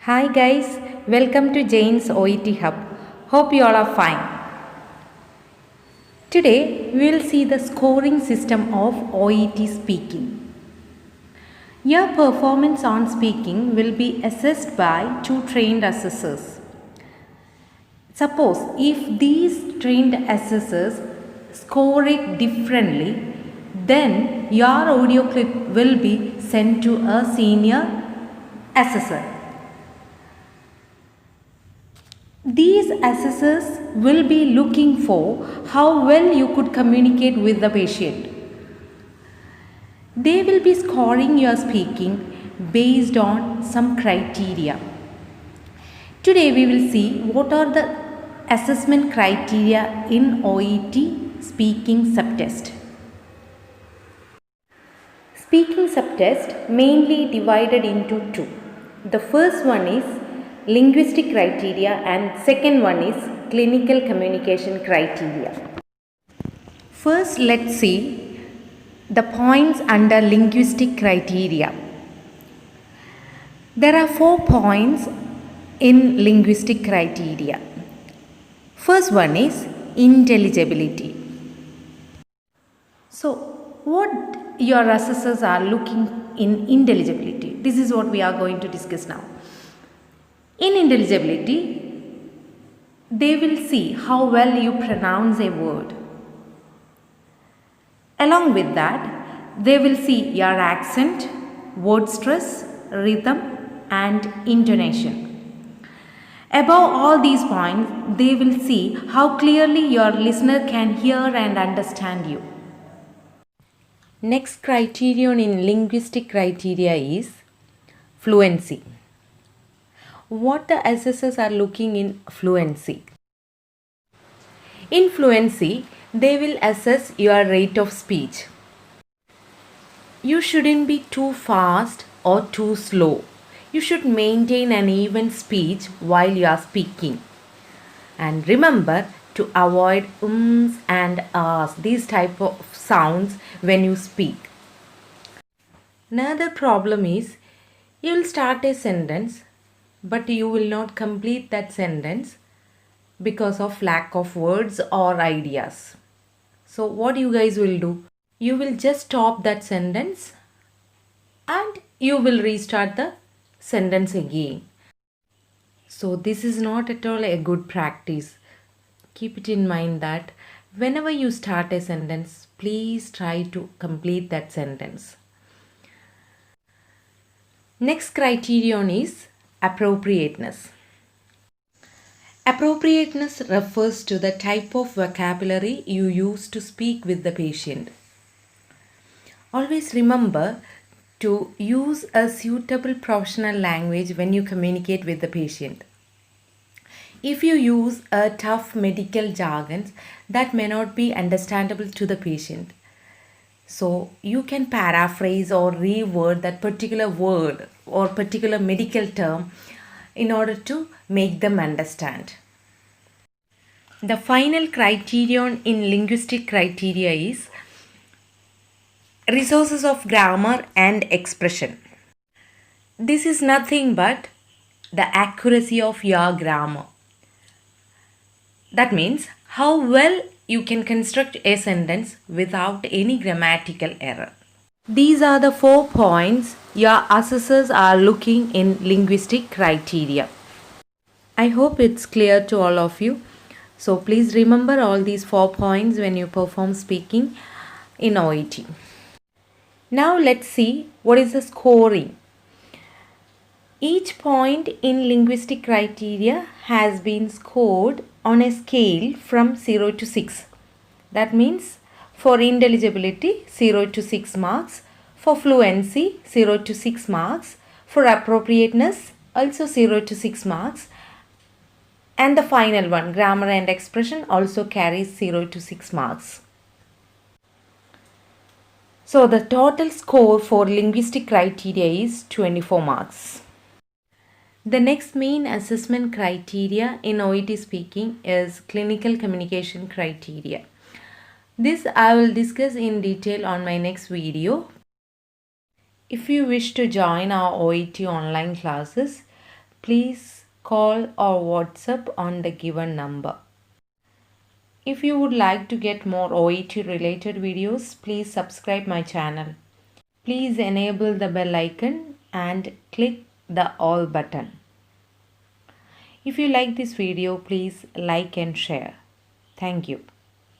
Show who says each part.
Speaker 1: Hi guys, welcome to Jane's OET Hub. Hope you all are fine. Today we will see the scoring system of OET speaking. Your performance on speaking will be assessed by two trained assessors. Suppose if these trained assessors score it differently, then your audio clip will be sent to a senior assessor. These assessors will be looking for how well you could communicate with the patient. They will be scoring your speaking based on some criteria. Today we will see what are the assessment criteria in OET speaking subtest. Speaking subtest mainly divided into two. The first one is linguistic criteria and second one is clinical communication criteria. First, let's see the points under linguistic criteria. There are 4 points in linguistic criteria. First one is intelligibility. So, what your assessors are looking in intelligibility? This is what we are going to discuss now. In intelligibility, they will see how well you pronounce a word. Along with that, they will see your accent, word stress, rhythm, and intonation. Above all these points, they will see how clearly your listener can hear and understand you. Next criterion in linguistic criteria is fluency. What the assessors are looking in fluency. In fluency, they will assess your rate of speech. You shouldn't be too fast or too slow. You should maintain an even speech while you are speaking. And remember to avoid ums and ahs, these type of sounds when you speak. Another problem is you will start a sentence but you will not complete that sentence because of lack of words or ideas. So what you guys will do? You will just stop that sentence and you will restart the sentence again. So this is not at all a good practice. Keep it in mind that whenever you start a sentence, please try to complete that sentence. Next criterion is appropriateness. Appropriateness refers to the type of vocabulary you use to speak with the patient. Always remember to use a suitable professional language when you communicate with the patient. If you use a tough medical jargon, that may not be understandable to the patient. So you can paraphrase or reword that particular word or particular medical term in order to make them understand. The final criterion in linguistic criteria is resources of grammar and expression. This is nothing but the accuracy of your grammar. That means how well you can construct a sentence without any grammatical error. These are the 4 points your assessors are looking in linguistic criteria. I hope it's clear to all of you. So please remember all these 4 points when you perform speaking in OET. Now let's see what is the scoring. Each point in linguistic criteria has been scored on a scale from 0 to 6. That means for intelligibility 0 to 6 marks, for fluency 0 to 6 marks, for appropriateness also 0 to 6 marks, and the final one, grammar and expression, also carries 0 to 6 marks. So the total score for linguistic criteria is 24 marks. The next main assessment criteria in OET speaking is clinical communication criteria. This I will discuss in detail on my next video. If you wish to join our OET online classes, please call or WhatsApp on the given number. If you would like to get more OET related videos, please subscribe my channel. Please enable the bell icon and click the all button. If you like this video, please like and share. Thank you.